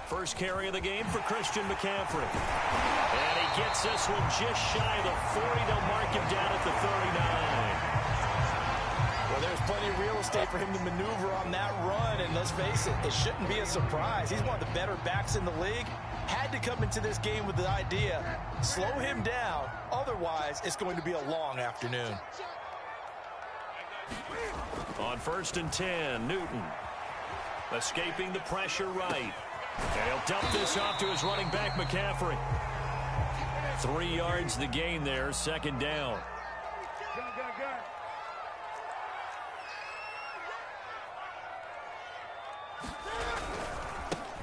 First carry of the game for Christian McCaffrey. And he gets this one just shy of the 40. They'll mark him down at the 39. Well, there's plenty of real estate for him to maneuver on that run. And let's face it, it shouldn't be a surprise. He's one of the better backs in the league. Had to come into this game with the idea, slow him down. Otherwise, it's going to be a long afternoon. On 1st and 10, Newton. Escaping the pressure right. And he'll dump this off to his running back, McCaffrey. 3 yards the gain there, 2nd down.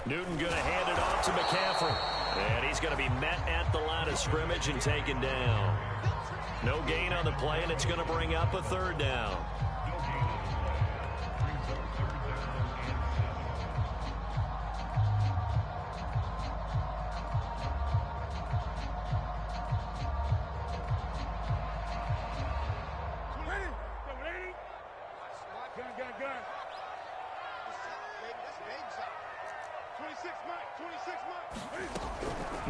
Newton going to hand it off to McCaffrey. And he's going to be met at the line of scrimmage and taken down. No gain on the play, and it's going to bring up a 3rd down.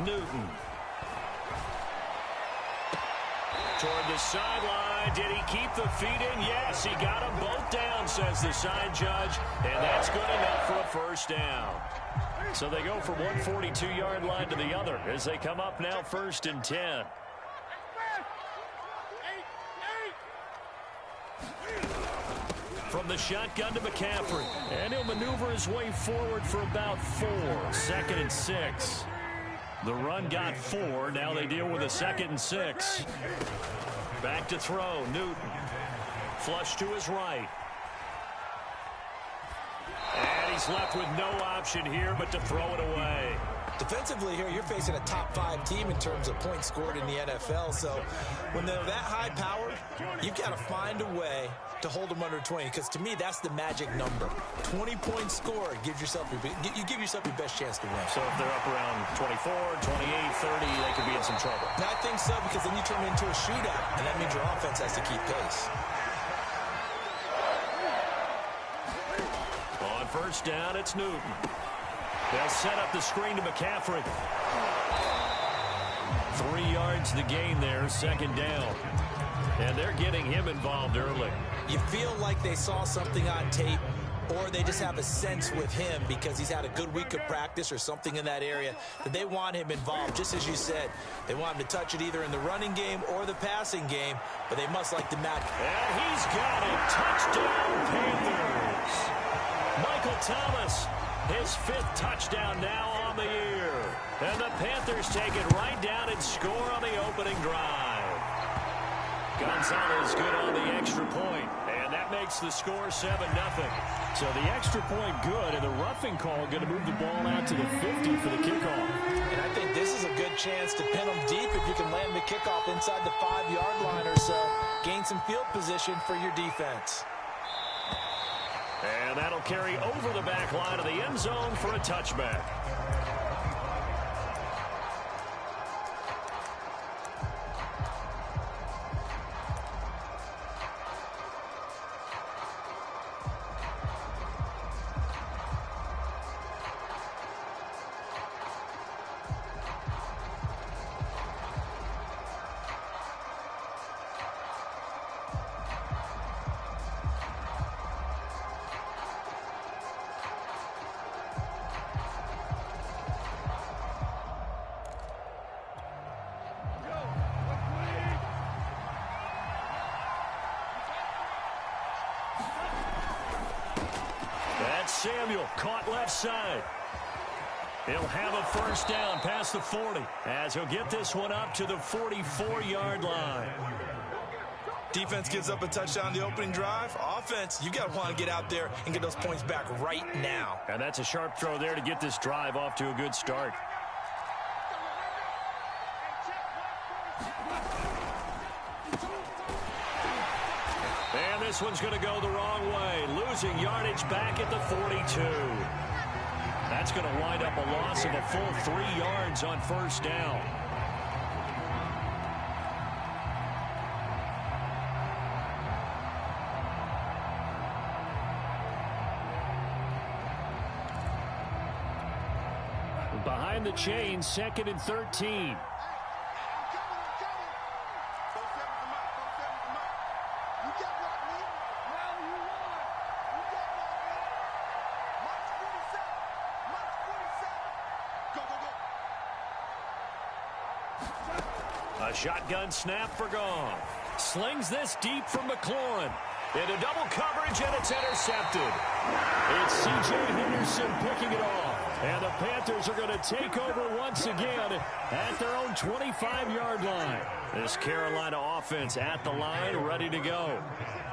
Newton. Toward the sideline. Did he keep the feet in? Yes, he got them both down, says the side judge. And that's good enough for a 1st down. So they go from 142-yard line to the other as they come up now 1st and 10. From the shotgun to McCaffrey. And he'll maneuver his way forward for about 4. 2nd and 6. The run got 4. Now they deal with a 2nd and 6. Back to throw. Newton. Flush to his right. And he's left with no option here but to throw it away. Defensively here, you're facing a top 5 team in terms of points scored in the NFL. So when they're that high powered, you've got to find a way to hold them under 20, because to me that's the magic number. 20 points scored gives yourself you give yourself your best chance to win. So if they're up around 24, 28, 30, they could be in some trouble. And I think so, because then you turn it into a shootout, and that means your offense has to keep pace. On 1st down, it's Newton. They'll set up the screen to McCaffrey. 3 yards the gain there, 2nd down. And they're getting him involved early. You feel like they saw something on tape, or they just have a sense with him because he's had a good week of practice or something in that area that they want him involved. Just as you said, they want him to touch it either in the running game or the passing game, but they must like the match. And he's got it. Touchdown, Panthers. Michael Thomas, his 5th touchdown now on the year. And the Panthers take it right down and score on the opening drive. Gonzalez good on the extra point, and that makes the score 7-0. So the extra point good, and the roughing call going to move the ball out to the 50 for the kickoff. And I think this is a good chance to pin them deep if you can land the kickoff inside the 5-yard line or so. Gain some field position for your defense. And that'll carry over the back line of the end zone for a touchback. Samuel caught left side. He'll have a 1st down past the 40 as he'll get this one up to the 44-yard line. Defense gives up a touchdown the opening drive. Offense, you got to want to get out there and get those points back right now. And that's a sharp throw there to get this drive off to a good start. And this one's going to go the wrong way, losing yardage back at the 42. That's going to wind up a loss of a full 3 yards on first down. Behind the chain, 2nd and 13. A shotgun snap for Goff. Slings this deep from McLaurin. Into double coverage, and it's intercepted. It's C.J. Henderson picking it off. And the Panthers are going to take over once again at their own 25-yard line. This Carolina offense at the line, ready to go.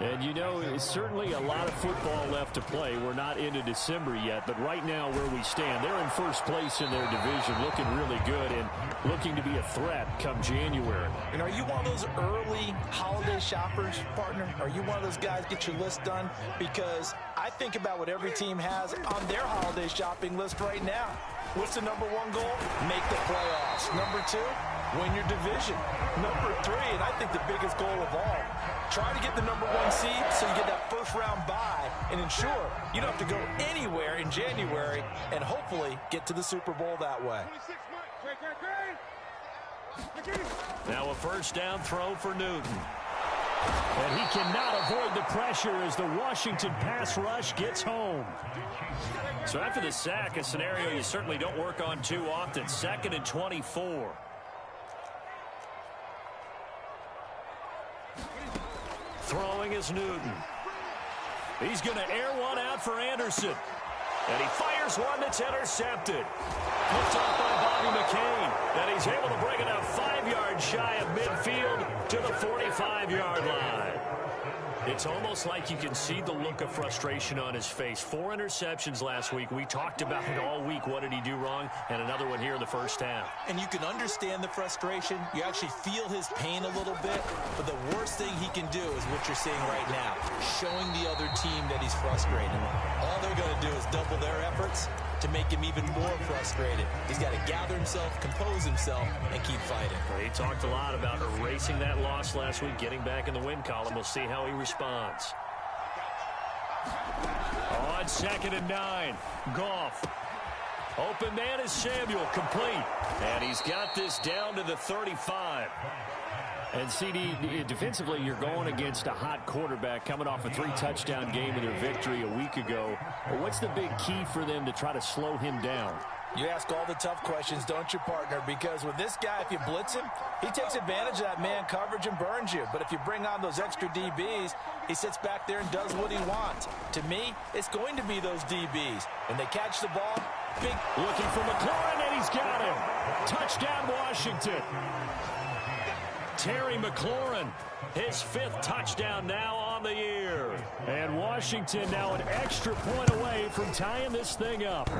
And, you know, it's certainly a lot of football left to play. We're not into December yet, but right now where we stand, they're in first place in their division, looking really good and looking to be a threat come January. And are you one of those early holiday shoppers, partner? Are you one of those guys get your list done? Because I think about what every team has on their holiday shopping list right now. What's the number 1 goal? Make the playoffs. Number 2, win your division. Number 3, and I think the biggest goal of all, try to get the number 1 seed so you get that first-round bye and ensure you don't have to go anywhere in January and hopefully get to the Super Bowl that way. Now a first down throw for Newton. And he cannot avoid the pressure as the Washington pass rush gets home. So after the sack, a scenario you certainly don't work on too often. 2nd and 24. Throwing is Newton. He's going to air one out for Anderson. And he fires one that's intercepted. Picked off by Bobby McCain. And he's able to bring it up 5 yards shy of midfield to the 45-yard line. It's almost like you can see the look of frustration on his face. 4 interceptions last week. We talked about it all week. What did he do wrong? And another one here in the first half. And you can understand the frustration. You actually feel his pain a little bit. But the worst thing he can do is what you're seeing right now, showing the other team that he's frustrated. All they're going to do is double their efforts to make him even more frustrated. He's got to gather himself, compose himself, and keep fighting. He talked a lot about erasing that loss last week, getting back in the win column. We'll see how he responds. On 2nd and 9, Goff. Open man is Samuel, complete. And he's got this down to the 35. And CD, defensively, you're going against a hot quarterback coming off a 3-touchdown game in their victory a week ago. What's the big key for them to try to slow him down? You ask all the tough questions, don't you, partner? Because with this guy, if you blitz him, he takes advantage of that man coverage and burns you. But if you bring on those extra DBs, he sits back there and does what he wants. To me, it's going to be those DBs. When they catch the ball, big... Looking for McLaurin, and he's got him. Touchdown, Washington. Terry McLaurin, his 5th touchdown now on the year. And Washington now an extra point away from tying this thing up.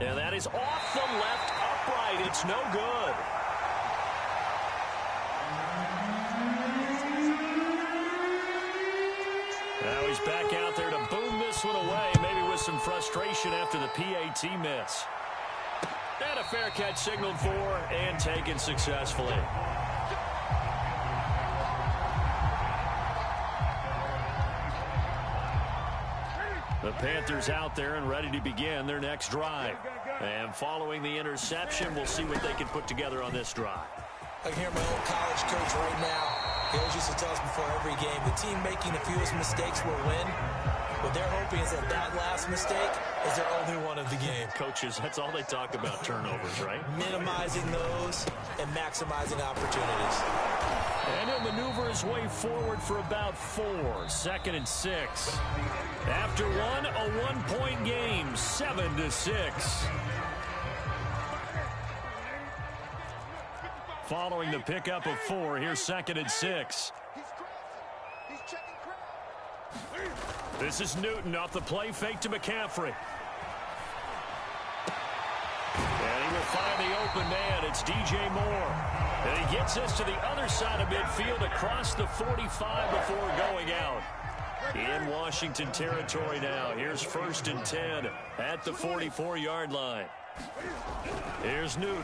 And that is off the left upright. It's no good. Now he's back out there to boom this one away, maybe with some frustration after the PAT miss. And a fair catch signaled for and taken successfully. The Panthers out there and ready to begin their next drive. And following the interception, we'll see what they can put together on this drive. I can hear my old college coach right now. He always used to tell us before every game, the team making the fewest mistakes will win. What they're hoping is that that last mistake is their only one of the game. Coaches, that's all they talk about, turnovers, right? Minimizing those and maximizing opportunities. And he'll maneuver his way forward for about 4. 2nd and 6. After one, a 1-point game, 7-6. Following the pickup of 4, here's 2nd and 6. This is Newton off the play fake to McCaffrey. And he will find the open man. It's DJ Moore. And he gets us to the other side of midfield across the 45 before going out. In Washington territory now. Here's 1st and 10 at the 44-yard line. Here's Newton.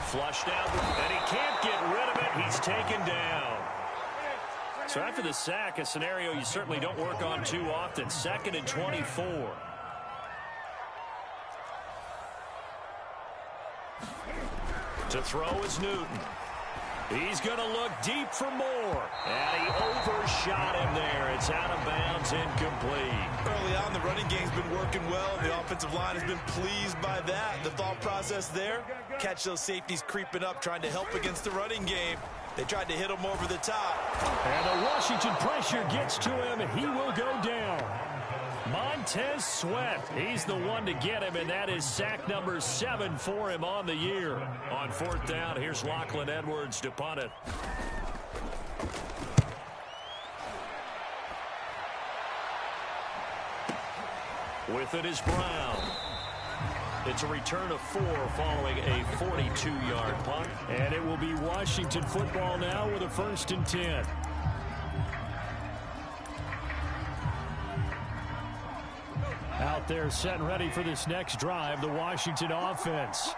Flushed out, and he can't get rid of it. He's taken down. So after the sack, a scenario you certainly don't work on too often. 2nd and 24. To throw is Newton. He's going to look deep for more. And he overshot him there. It's out of bounds, incomplete. Early on, the running game's been working well. The offensive line has been pleased by that. The thought process there, catch those safeties creeping up, trying to help against the running game. They tried to hit him over the top. And the Washington pressure gets to him, and he will go down. Montez Sweat, he's the one to get him, and that is sack number 7 for him on the year. On 4th down, here's Lachlan Edwards to punt it. With it is Brown. It's a return of 4 following a 42-yard punt. And it will be Washington football now with a 1st and 10. Out there set and ready for this next drive, the Washington offense.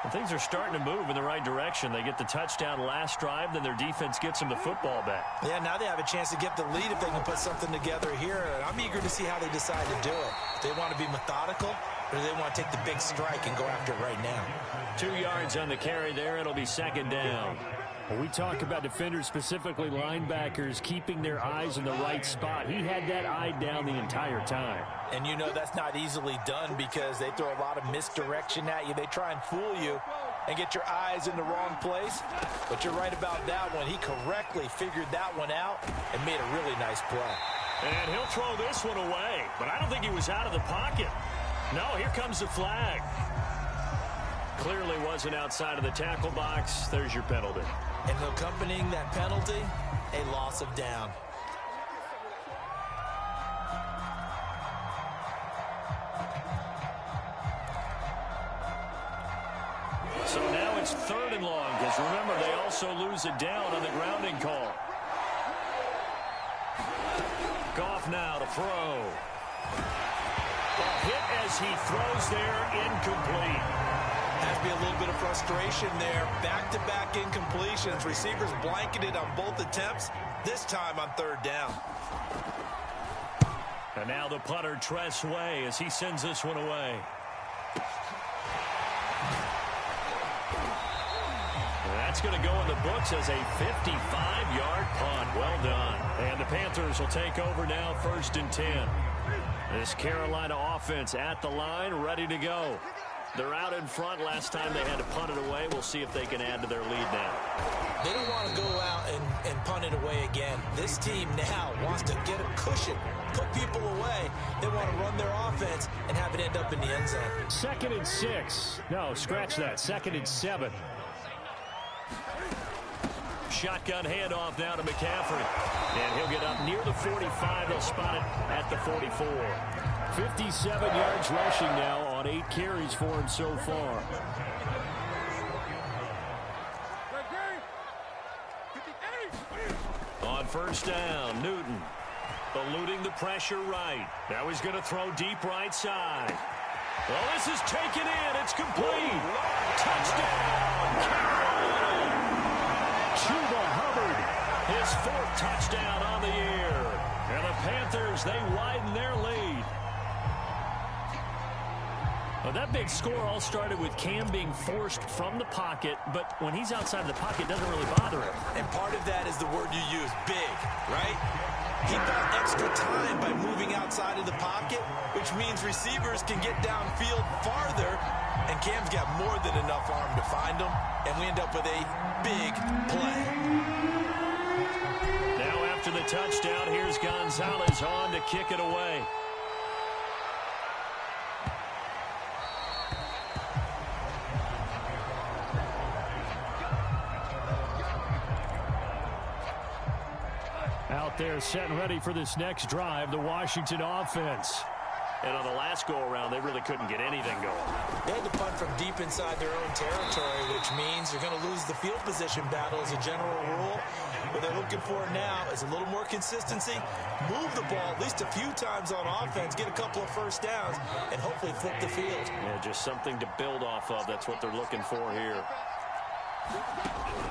And things are starting to move in the right direction. They get the touchdown last drive, then their defense gets them the football back. Yeah, now they have a chance to get the lead if they can put something together here. I'm eager to see how they decide to do it. Do they want to be methodical, or do they want to take the big strike and go after it right now? 2 yards on the carry there. It'll be 2nd down. Well, we talk about defenders, specifically linebackers, keeping their eyes in the right spot. He had that eye down the entire time. And you know that's not easily done because they throw a lot of misdirection at you. They try and fool you and get your eyes in the wrong place. But you're right about that one. He correctly figured that one out and made a really nice play. And he'll throw this one away. But I don't think he was out of the pocket. No, here comes the flag. Clearly wasn't outside of the tackle box. There's your penalty. And accompanying that penalty, a loss of down. So now it's 3rd and long, because remember, they also lose it down on the grounding call. Goff now to throw. A hit as he throws there, incomplete. Has to be a little bit of frustration there. Back-to-back incompletions. Receivers blanketed on both attempts, this time on 3rd down. And now the punter, Tress Way, as he sends this one away. That's going to go in the books as a 55-yard punt. Well done. And the Panthers will take over now, 1st and 10. This Carolina offense at the line, ready to go. They're out in front. Last time they had to punt it away. We'll see if they can add to their lead now. They don't want to go out and punt it away again. This team now wants to get a cushion, put people away. They want to run their offense and have it end up in the end zone. 2nd and 6. No, scratch that. 2nd and 7. Shotgun handoff now to McCaffrey. And he'll get up near the 45. They'll spot it at the 44. 57 yards rushing now on 8 carries for him so far. On 1st down, Newton eluding the pressure right. Now he's going to throw deep right side. Well, this is taken in. It's complete. Touchdown, Carolina. Chuba Hubbard, his 4th touchdown on the year. And the Panthers, they widen their lead. Well, that big score all started with Cam being forced from the pocket, but when he's outside the pocket, it doesn't really bother him. And part of that is the word you use, big, right? He got extra time by moving outside of the pocket, which means receivers can get downfield farther, and Cam's got more than enough arm to find him, and we end up with a big play. Now after the touchdown, here's Gonzalez on to kick it away. Out there set and ready for this next drive, the Washington offense. And on the last go-around, they really couldn't get anything going. They had to punt from deep inside their own territory, which means you're going to lose the field position battle as a general rule. What they're looking for now is a little more consistency, move the ball at least a few times on offense, get a couple of first downs, and hopefully flip the field. Yeah, just something to build off of. That's what they're looking for here.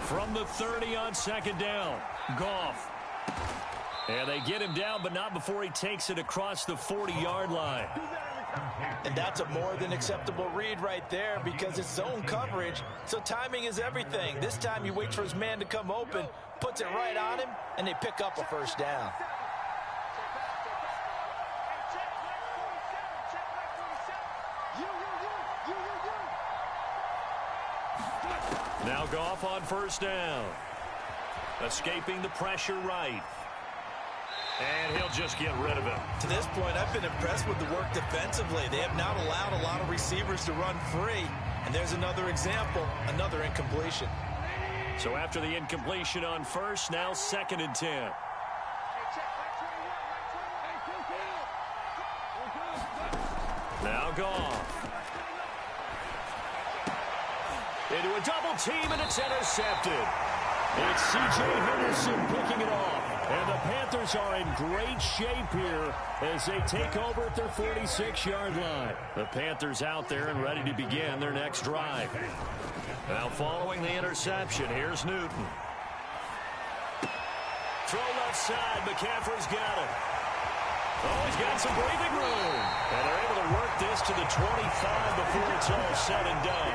From the 30 on second down, Goff. And they get him down, but not before he takes it across the 40-yard line. And that's a more than acceptable read right there because it's zone coverage, so timing is everything. This time he waits for his man to come open, puts it right on him, and they pick up a first down. Now Goff on first down. Escaping the pressure right. And he'll just get rid of it. To this point, I've been impressed with the work defensively. They have not allowed a lot of receivers to run free. And there's another example, another incompletion. So after the incompletion on first, now 2nd and 10. Now Goff. Into a double team, and it's intercepted. It's C.J. Henderson picking it off. And the Panthers are in great shape here as they take over at their 46-yard line. The Panthers out there and ready to begin their next drive. Now following the interception, here's Newton. Throw left side, McCaffrey's got it. Oh, he's got some breathing room. And they're able to work this to the 25 before it's all said and done.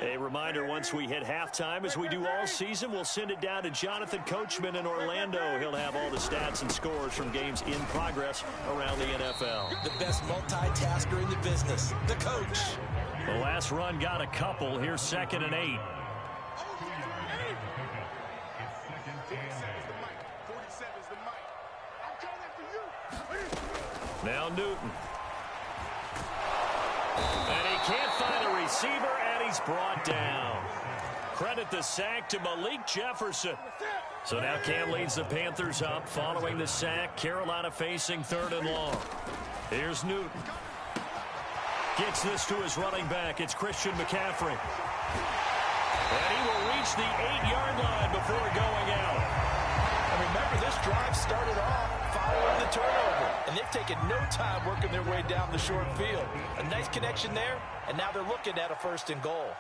A reminder, once we hit halftime, as we do all season, we'll send it down to Jonathan Coachman in Orlando. He'll have all the stats and scores from games in progress around the NFL. The best multitasker in the business, the coach. The last run got a couple. Here's 2nd and 8. Now Newton. And he can't find a receiver, and he's brought down. Credit the sack to Malik Jefferson. So now Cam leads the Panthers up following the sack. Carolina facing 3rd and long. Here's Newton. Gets this to his running back. It's Christian McCaffrey. And he will reach the 8-yard line before going out. And remember, this drive started off following the turnover, and they've taken no time working their way down the short field. A nice connection there, and now they're looking at a 1st and goal.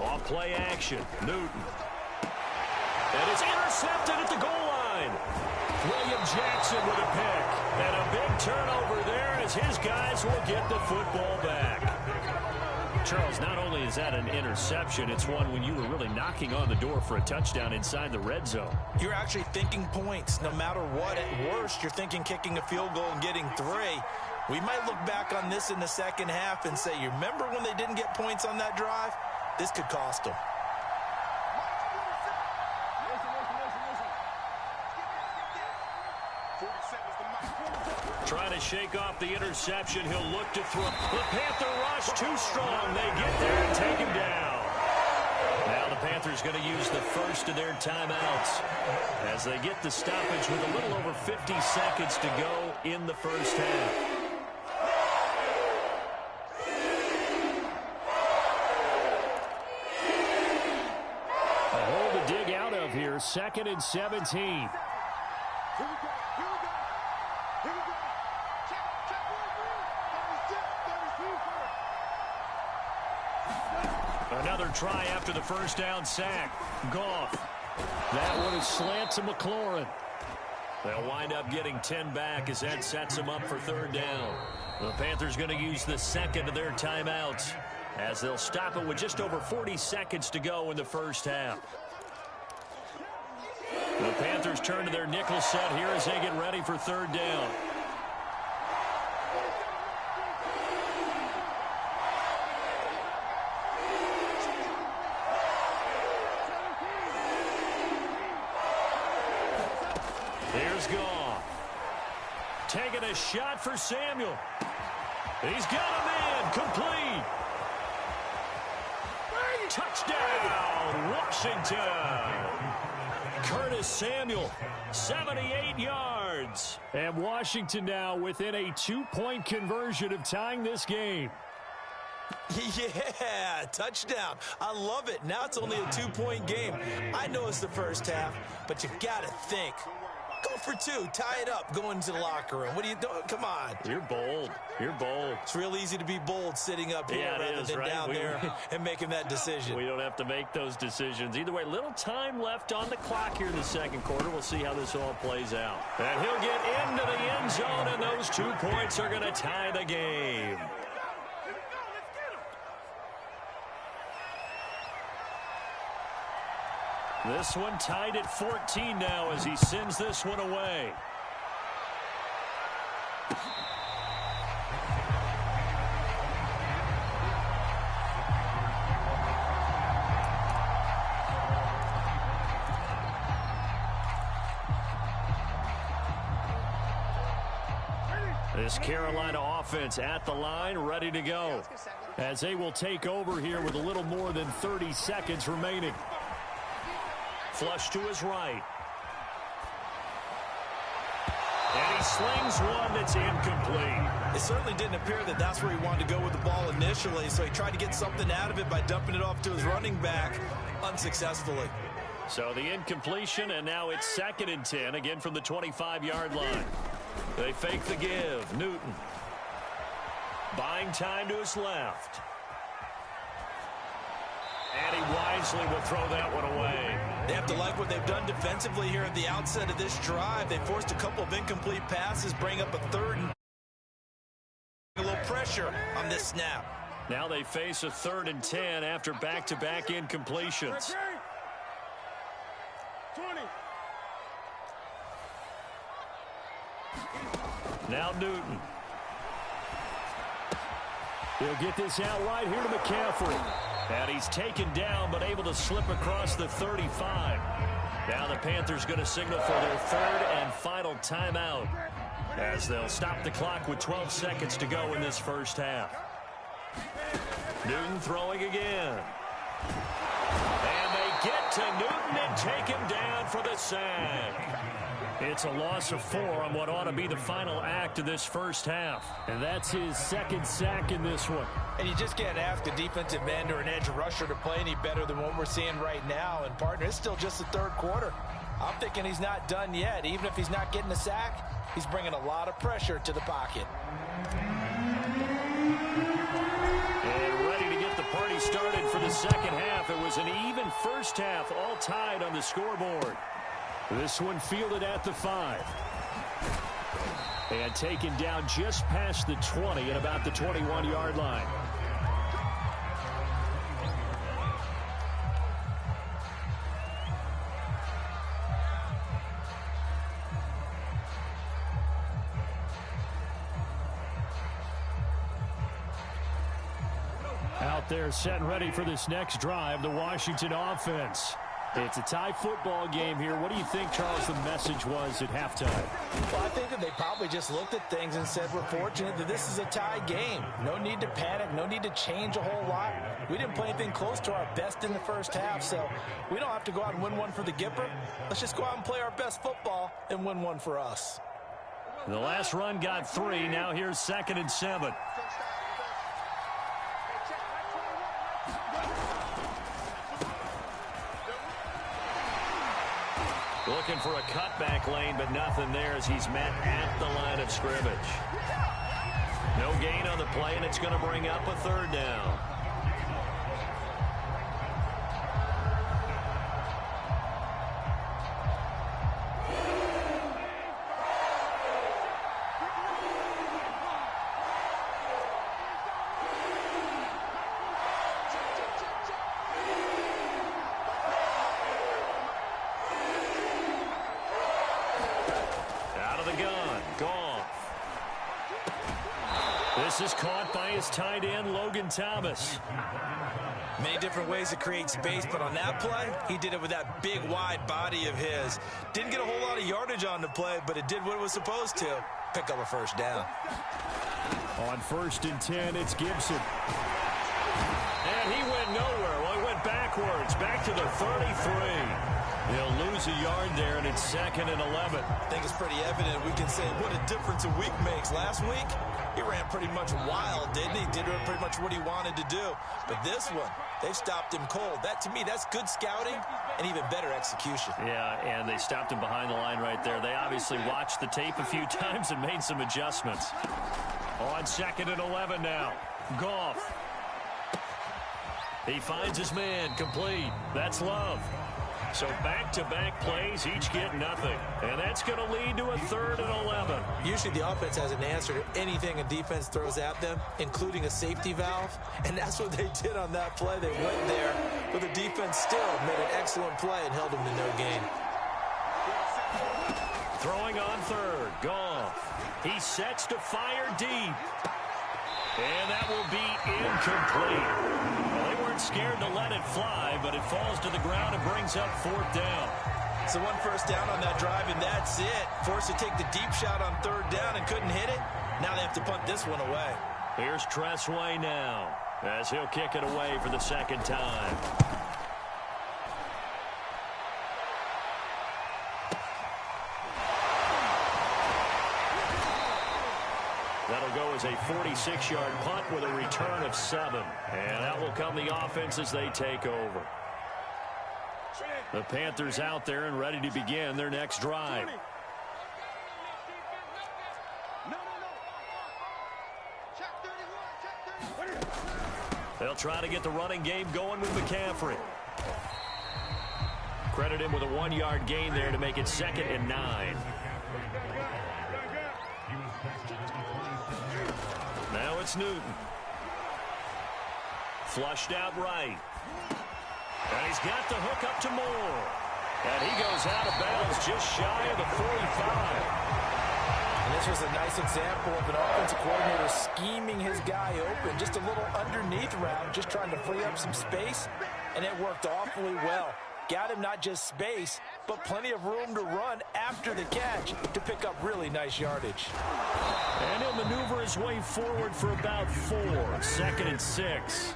Off play action, Newton. And it's intercepted at the goal line. William Jackson with a pick. And a big turnover there as his guys will get the football back. Charles, not only is that an interception, it's one when you were really knocking on the door for a touchdown inside the red zone. You're actually thinking points no matter what. At worst, you're thinking kicking a field goal and getting 3. We might look back on this in the second half and say, you remember when they didn't get points on that drive? This could cost them. Trying to shake off the interception. He'll look to throw. The Panther rush too strong. They get there and take him down. Now the Panthers going to use the first of their timeouts as they get the stoppage with a little over 50 seconds to go in the first half. A hole to dig out of here. 2nd and 17. Another try after the first down sack. Goff. That one is slant to McLaurin. They'll wind up getting 10 back as that sets them up for 3rd down. The Panthers going to use the 2nd of their timeouts as they'll stop it with just over 40 seconds to go in the first half. The Panthers turn to their nickel set here as they get ready for 3rd down. Here's Goff. taking a shot for Samuel. He's got a man. Complete. Touchdown, Washington. Curtis Samuel, 78 yards. And Washington now within a 2-point conversion of tying this game. Yeah, touchdown. I love it. Now it's only a 2-point game. I know it's the first half, but you got to think. Go for 2. Tie it up. Go into the locker room. What are you doing? Come on. You're bold. You're bold. It's real easy to be bold sitting up here rather than right? down there and making that decision. We don't have to make those decisions. Either way, little time left on the clock here in the second quarter. We'll see how this all plays out. And he'll get into the end zone, and those 2 points are going to tie the game. This one tied at 14 now as he sends this one away. This Carolina offense at the line, ready to go, as they will take over here with a little more than 30 seconds remaining. Flush to his right. And he slings one that's incomplete. It certainly didn't appear that that's where he wanted to go with the ball initially, so he tried to get something out of it by dumping it off to his running back unsuccessfully. So the incompletion, and now it's 2nd and 10, again from the 25-yard line. They fake the give. Newton. Buying time to his left. And he wisely will throw that one away. They have to like what they've done defensively here at the outset of this drive. They forced a couple of incomplete passes, bring up a 3rd and a little pressure on this snap. Now they face a 3rd and 10 after back-to-back incompletions. 20. Now Newton. He'll get this out right here to McCaffrey. And he's taken down, but able to slip across the 35. Now the Panthers going to signal for their 3rd and final timeout, as they'll stop the clock with 12 seconds to go in this first half. Newton throwing again. And they get to Newton and take him down for the sack. It's a loss of 4 on what ought to be the final act of this first half. And that's his 2nd sack in this one. And you just can't ask a defensive end or an edge rusher to play any better than what we're seeing right now. And, partner, it's still just the 3rd quarter. I'm thinking he's not done yet. Even if he's not getting a sack, he's bringing a lot of pressure to the pocket. And ready to get the party started for the second half. It was an even first half, all tied on the scoreboard. This one fielded at the 5. And taken down just past the 20 at about the 21-yard line. Out there set and ready for this next drive, the Washington offense. It's a tie football game here. What do you think, Charles, the message was at halftime? Well, I think that they probably just looked at things and said, we're fortunate that this is a tie game. No need to panic. No need to change a whole lot. We didn't play anything close to our best in the first half, so we don't have to go out and win one for the Gipper. Let's just go out and play our best football and win one for us. The last run got 3. Now here's 2nd and 7. Looking for a cutback lane, but nothing there as he's met at the line of scrimmage. No gain on the play, and it's going to bring up a 3rd down. This is caught by his tight end, Logan Thomas. Many different ways to create space, but on that play, he did it with that big, wide body of his. Didn't get a whole lot of yardage on the play, but it did what it was supposed to. Pick up a first down. On 1st and 10, it's Gibson. And he went nowhere. Well, he went backwards, back to the 33. He'll lose a yard there, and it's 2nd and 11. I think it's pretty evident. We can say what a difference a week makes. Last week, he ran pretty much wild, didn't he? Did pretty much what he wanted to do. But this one, they've stopped him cold. That, to me, that's good scouting and even better execution. Yeah, and they stopped him behind the line right there. They obviously watched the tape a few times and made some adjustments. On 2nd and 11 now. Goff. He finds his man, complete. That's Love. So back-to-back plays, each get nothing. And that's going to lead to a 3rd and 11. Usually the offense has an answer to anything a defense throws at them, including a safety valve. And that's what they did on that play. They went there, but the defense still made an excellent play and held them to no gain. Throwing on 3rd, Goff. He sets to fire deep. And that will be incomplete. Well, they weren't scared to let it fly, but it falls to the ground and brings up 4th down. So 1 first down on that drive, and that's it. Forced to take the deep shot on 3rd down and couldn't hit it. Now they have to punt this one away. Here's Tressway now, as he'll kick it away for the 2nd time. That'll go as a 46-yard punt with a return of 7. And that will come the offense as they take over. The Panthers out there and ready to begin their next drive. They'll try to get the running game going with McCaffrey. Credit him with a 1-yard gain there to make it 2nd and 9. Now it's Newton. Flushed out right. And he's got the hook up to Moore. And he goes out of bounds just shy of the 45. And this was a nice example of an offensive coordinator scheming his guy open. Just a little underneath route, just trying to free up some space. And it worked awfully well. Got him not just space, but plenty of room to run after the catch to pick up really nice yardage. And he'll maneuver his way forward for about 4. 2nd and 6.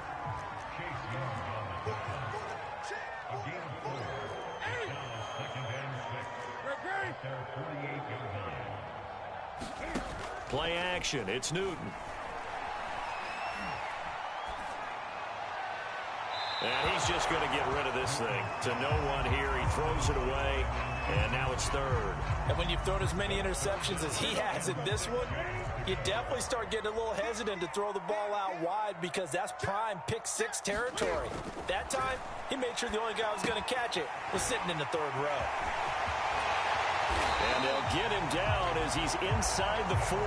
Play action. It's Newton. And he's just going to get rid of this thing. To no one here. He throws it away. And now it's 3rd. And when you've thrown as many interceptions as he has in this one, you definitely start getting a little hesitant to throw the ball out wide because that's prime pick 6 territory. That time, he made sure the only guy who was going to catch it was sitting in the 3rd row. And they'll get him down as he's inside the 40.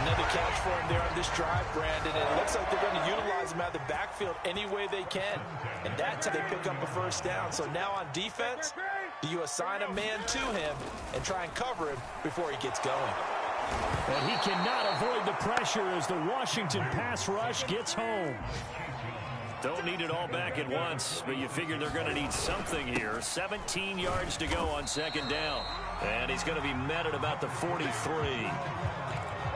Another catch for him there on this drive, Brandon. And it looks like they're going to utilize him out of the backfield any way they can. And that time they pick up a first down. So now on defense, do you assign a man to him and try and cover him before he gets going? And he cannot avoid the pressure as the Washington pass rush gets home. Don't need it all back at once, but you figure they're going to need something here. 17 yards to go on 2nd down. And he's going to be met at about the 43.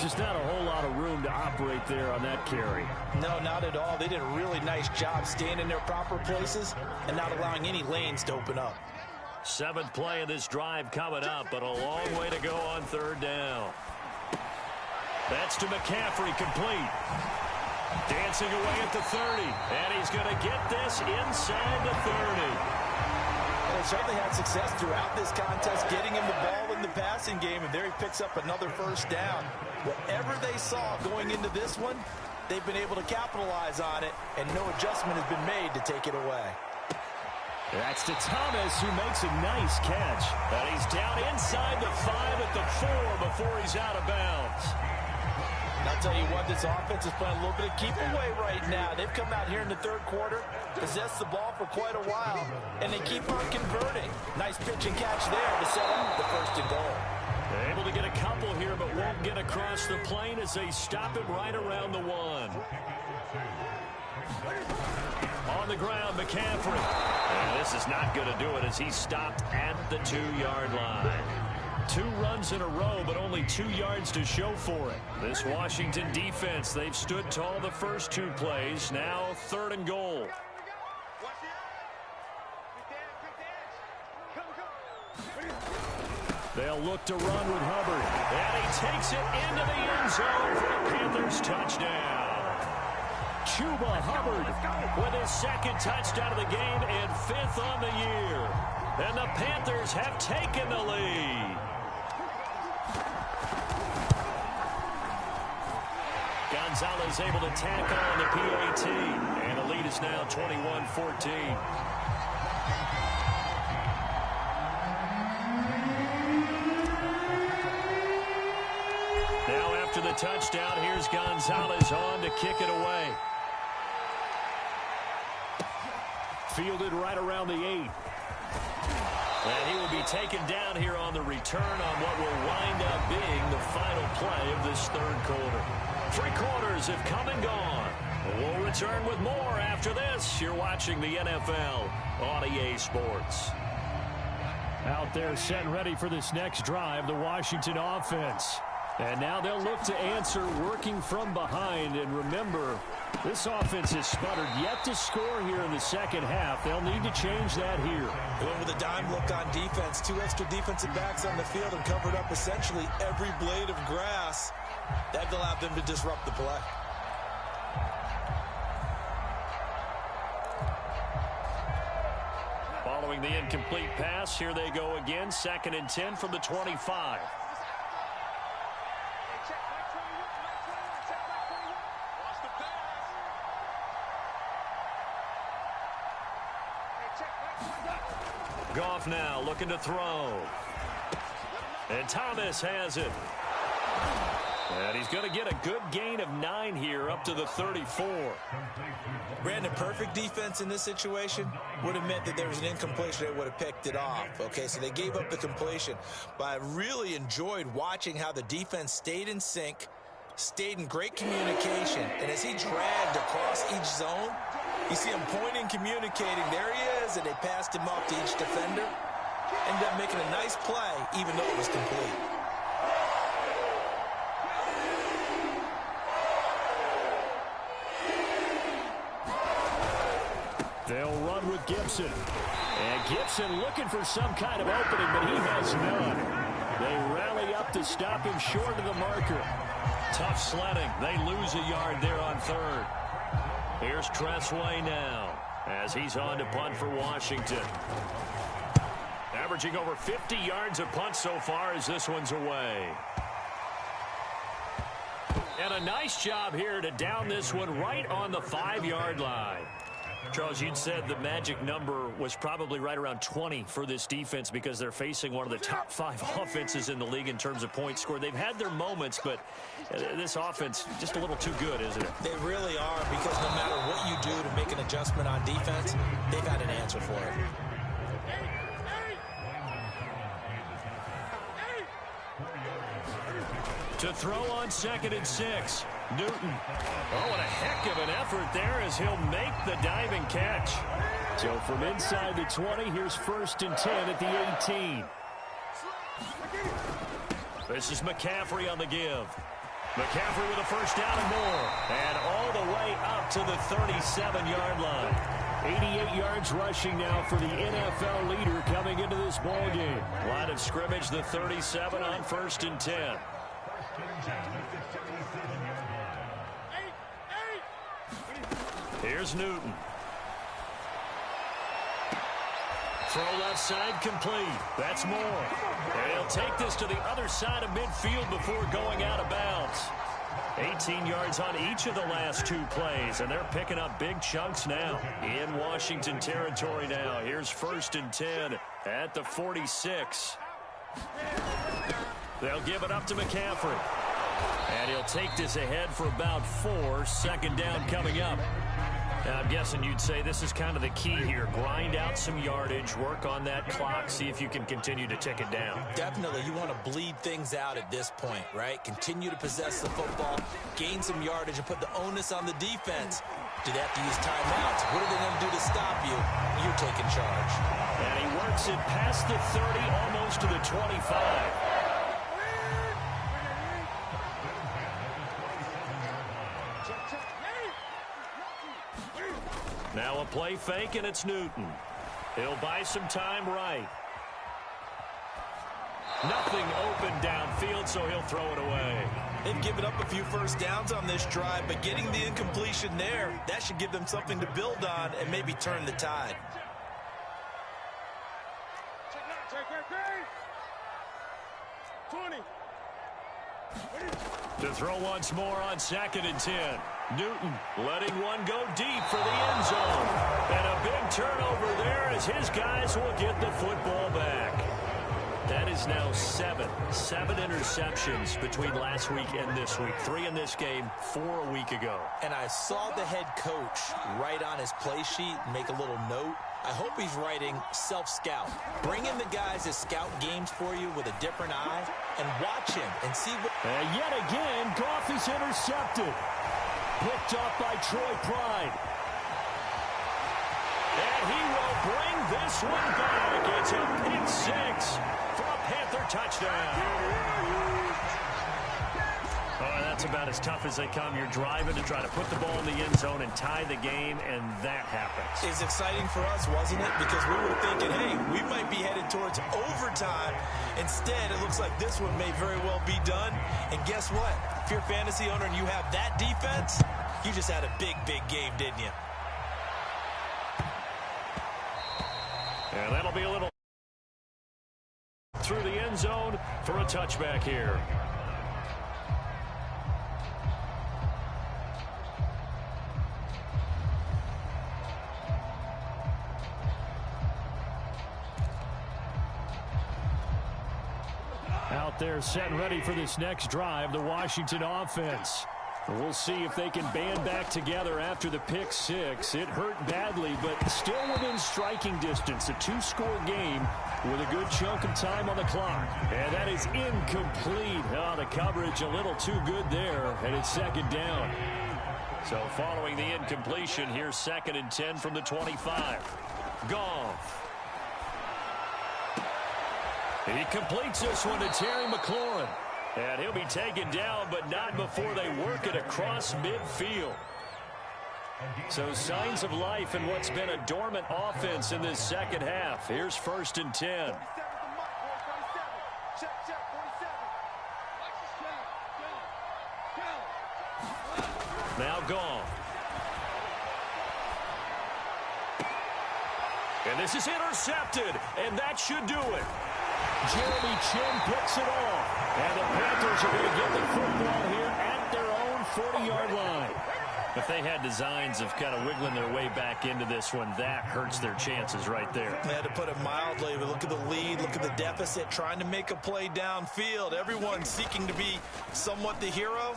Just not a whole lot of room to operate there on that carry. No, not at all. They did a really nice job staying in their proper places and not allowing any lanes to open up. 7th play of this drive coming up, but a long way to go on 3rd down. That's to McCaffrey, complete. Dancing away at the 30, and he's going to get this inside the 30. Well, they certainly had success throughout this contest, getting him the ball in the passing game, and there he picks up another first down. Whatever they saw going into this one, they've been able to capitalize on it, and no adjustment has been made to take it away. That's to Thomas, who makes a nice catch. And he's down inside the 5 at the 4 before he's out of bounds. And I'll tell you what, this offense is playing a little bit of keep away right now. They've come out here in the 3rd quarter, possessed the ball for quite a while, and they keep on converting. Nice pitch and catch there to set up the 1st and goal. They're able to get a couple here, but won't get across the plane as they stop him right around the 1. On the ground, McCaffrey. And this is not going to do it as he's stopped at the 2-yard line. 2 runs in a row, but only 2 yards to show for it. This Washington defense, they've stood tall the first 2 plays. Now 3rd and goal. They'll look to run with Hubbard. And he takes it into the end zone for a Panthers touchdown. Chuba Hubbard with his 2nd touchdown of the game and 5th on the year. And the Panthers have taken the lead. Gonzalez able to tack on the PAT. And the lead is now 21-14. Now after the touchdown, here's Gonzalez on to kick it away. Fielded right around the 8. And he will be taken down here on the return on what will wind up being the final play of this 3rd quarter. 3 quarters have come and gone. We'll return with more after this. You're watching the NFL on EA Sports. Out there set and ready for this next drive, the Washington offense. And now they'll look to answer working from behind. And remember, this offense has sputtered yet to score here in the 2nd half. They'll need to change that here. They went with a dime look on defense. 2 extra defensive backs on the field and covered up essentially every blade of grass. That allowed them to disrupt the play. Following the incomplete pass, here they go again. 2nd and 10 from the 25. Goff now looking to throw. And Thomas has it. And he's going to get a good gain of 9 here up to the 34. Brandon, perfect defense in this situation would have meant that there was an incompletion. They would have picked it off. Okay, so they gave up the completion. But I really enjoyed watching how the defense stayed in sync, stayed in great communication. And as he dragged across each zone, you see him pointing, communicating. There he is, and they passed him off to each defender. Ended up making a nice play, even though it was complete. They'll run with Gibson. And Gibson looking for some kind of opening, but he has none. They rally up to stop him short of the marker. Tough sledding. They lose a yard there on 3rd. Here's Tressway now as he's on to punt for Washington. Averaging over 50 yards a punt so far as this one's away. And a nice job here to down this one right on the 5-yard line. Charles, you'd said the magic number was probably right around 20 for this defense because they're facing one of the top 5 offenses in the league in terms of points scored. They've had their moments, but this offense just a little too good, isn't it? They really are, because no matter what you do to make an adjustment on defense, they've had an answer for it. To throw on 2nd and 6. Newton. Oh, what a heck of an effort there as he'll make the diving catch. So from inside the 20, here's 1st and 10 at the 18. This is McCaffrey on the give. McCaffrey with a 1st down and more. And all the way up to the 37-yard line. 88 yards rushing now for the NFL leader coming into this ballgame. Line of scrimmage, the 37 on 1st and 10. Here's Newton. Throw left side complete. That's more. And he'll take this to the other side of midfield before going out of bounds. 18 yards on each of the last 2 plays, and they're picking up big chunks now. In Washington territory now. Here's 1st and 10 at the 46. They'll give it up to McCaffrey. And he'll take this ahead for about 4. 2nd down coming up. Now, I'm guessing you'd say this is kind of the key here. Grind out some yardage, work on that clock, see if you can continue to tick it down. Definitely. You want to bleed things out at this point, right? Continue to possess the football, gain some yardage, and put the onus on the defense. Do they have to use timeouts? What are they going to do to stop you? You're taking charge. And he works it past the 30, almost to the 25. Now a play fake, and it's Newton. He'll buy some time right. Nothing open downfield, so he'll throw it away. They've given up a few first downs on this drive, but getting the incompletion there, that should give them something to build on and maybe turn the tide. To throw once more on 2nd and 10. Newton letting one go deep for the end zone. And a big turnover there as his guys will get the football back. That is now 7 interceptions between last week and this week. 3 in this game, 4 a week ago. And I saw the head coach write on his play sheet and make a little note. I hope he's writing self-scout. Bring in the guys that scout games for you with a different eye and watch him and see what... And yet again, Goff is intercepted. Picked up by Troy Pride. And he will bring this one back. It's a pick 6 for a Panther touchdown. Oh, that's about as tough as they come. You're driving to try to put the ball in the end zone and tie the game, and that happens. It's exciting for us, wasn't it? Because we were thinking, hey, we might be headed towards overtime. Instead, it looks like this one may very well be done. And guess what? If you're a fantasy owner and you have that defense, you just had a big, big game, didn't you? And that'll be a little through the end zone for a touchback here. Out there set and ready for this next drive, the Washington offense. We'll see if they can band back together after the pick 6. It hurt badly, but still within striking distance. A 2-score game with a good chunk of time on the clock. And that is incomplete. Oh, the coverage a little too good there, and it's 2nd down. So following the incompletion, here's 2nd and 10 from the 25. Goff. He completes this one to Terry McLaurin. And he'll be taken down, but not before they work it across midfield. So signs of life in what's been a dormant offense in this second half. Here's 1st and 10. Now Goff. And this is intercepted, and that should do it. Jeremy Chin picks it off. And the Panthers are going to get the football here at their own 40-yard line. If they had designs of kind of wiggling their way back into this one, that hurts their chances right there. They had to put it mildly, but look at the lead, look at the deficit, trying to make a play downfield. Everyone seeking to be somewhat the hero.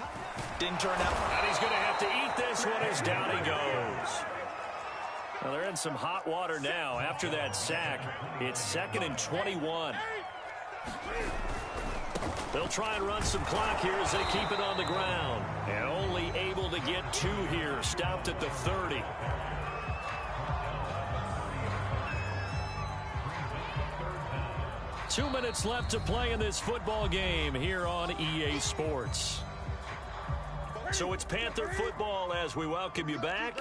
Didn't turn out. And he's going to have to eat this one as down he goes. Well, they're in some hot water now. After that sack, it's 2nd and 21. They'll try and run some clock here as they keep it on the ground. And only able to get 2 here. Stopped at the 30. Two minutes left to play in this football game here on EA Sports. So it's Panther football as we welcome you back.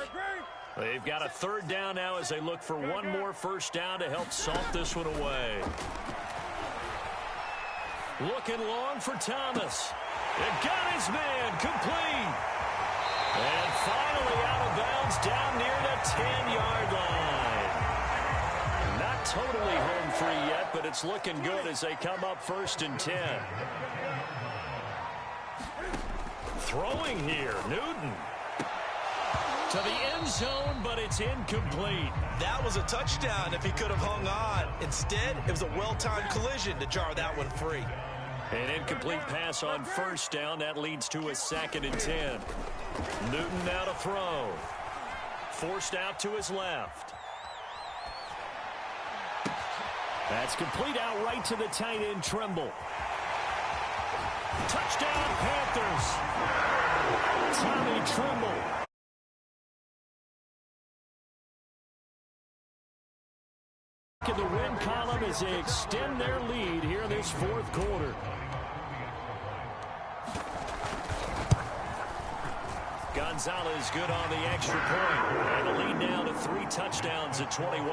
They've got a 3rd down now as they look for one more first down to help salt this one away. Looking long for Thomas. It got his man complete. And finally out of bounds down near the 10-yard line. Not totally home free yet, but it's looking good as they come up 1st and 10. Throwing here, Newton. To the end zone, but it's incomplete. That was a touchdown if he could have hung on. Instead, it was a well-timed collision to jar that one free. An incomplete pass on 1st down. That leads to a 2nd and 10. Newton now to throw. forced out to his left. That's complete out right to the tight end, Trimble. Touchdown, Panthers. Tommy Trimble. In the win column as they extend their lead here in this fourth quarter. Gonzalez good on the extra point. And the lead now to 3 touchdowns at 21.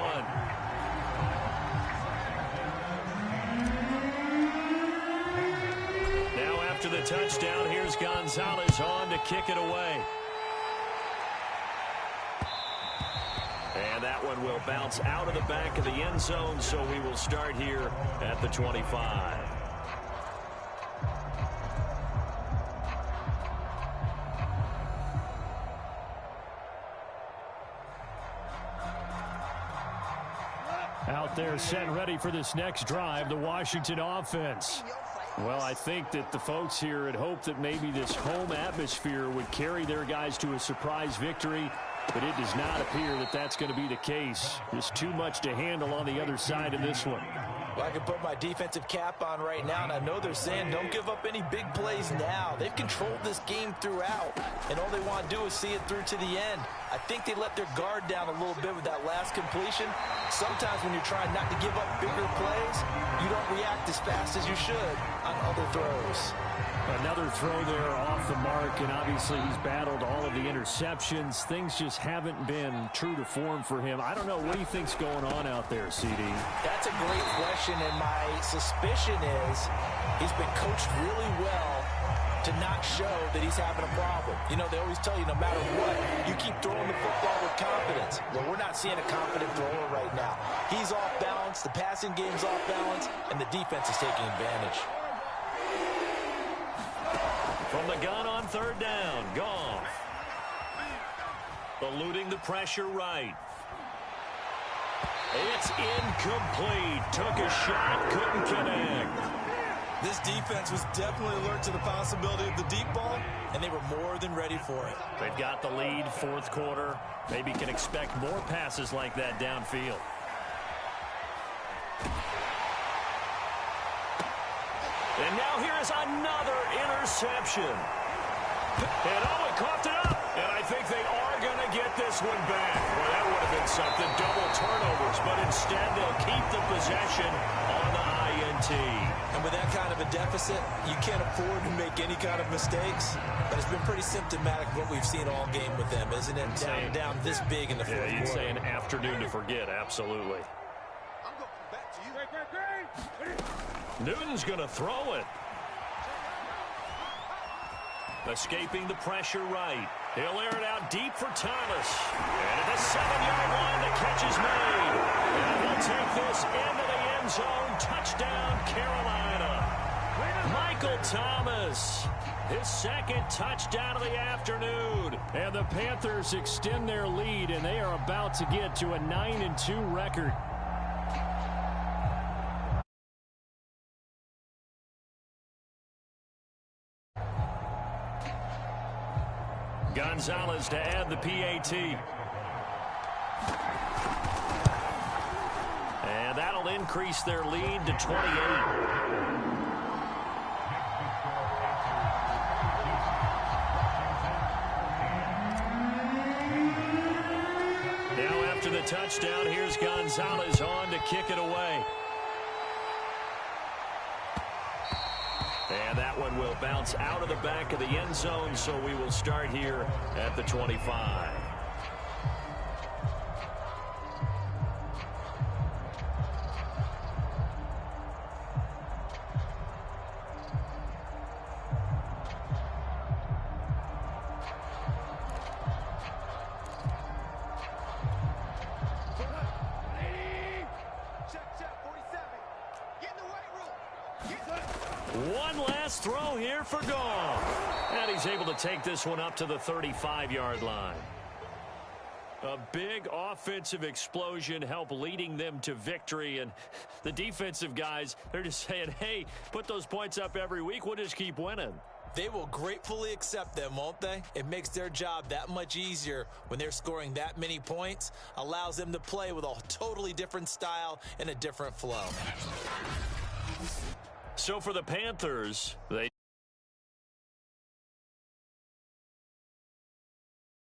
Now after the touchdown, here's Gonzalez on to kick it away. And that one will bounce out of the back of the end zone, so we will start here at the 25. Out there set and ready for this next drive, the Washington offense. Well, I think that the folks here had hoped that maybe this home atmosphere would carry their guys to a surprise victory, but it does not appear that that's going to be the case. There's too much to handle on the other side of this one. Well, I can put my defensive cap on right now, and I know they're saying don't give up any big plays now. They've controlled this game throughout, and all they want to do is see it through to the end. I think they let their guard down a little bit with that last completion. Sometimes when you're trying not to give up bigger plays, you don't react as fast as you should on other throws. Another throw there off the mark, and obviously he's battled all of the interceptions. Things just haven't been true to form for him. I don't know. What do you think's going on out there, CD? That's a great question, and my suspicion is he's been coached really well to not show that he's having a problem. You know, they always tell you no matter what, you keep throwing the football with confidence. Well, we're not seeing a confident thrower right now. He's off balance, the passing game's off balance, and the defense is taking advantage. From the gun on third down, Goff. Eluding the pressure right. It's incomplete. Took a shot, couldn't connect. This defense was definitely alert to the possibility of the deep ball, and they were more than ready for it. They've got the lead, fourth quarter. Maybe can expect more passes like that downfield. And now here is another interception. And he coughed it up. And I think they are going to get this one back. Well, that would have been something. Double turnovers. But instead, they'll keep the possession on the INT. And with that kind of a deficit, you can't afford to make any kind of mistakes. But it's been pretty symptomatic of what we've seen all game with them, isn't it? Down this big in the fourth quarter. You'd say an afternoon to forget. Absolutely. I'm going back to you. Newton's going to throw it. Escaping the pressure right. He'll air it out deep for Thomas. And at the 7-yard line, the catch is made. And he'll take this into the end zone. Touchdown, Carolina. Michael Thomas. His second touchdown of the afternoon. And the Panthers extend their lead, and they are about to get to a 9-2 record. Gonzalez to add the PAT. And that'll increase their lead to 28. Now after the touchdown, here's Gonzalez on to kick it away. And that one will bounce out of the back of the end zone, so we will start here at the 25. One last throw here for Goff. And he's able to take this one up to the 35-yard line. A big offensive explosion helped leading them to victory. And the defensive guys, they're just saying, hey, put those points up every week. We'll just keep winning. They will gratefully accept them, won't they? It makes their job that much easier when they're scoring that many points, allows them to play with a totally different style and a different flow. So for the Panthers, they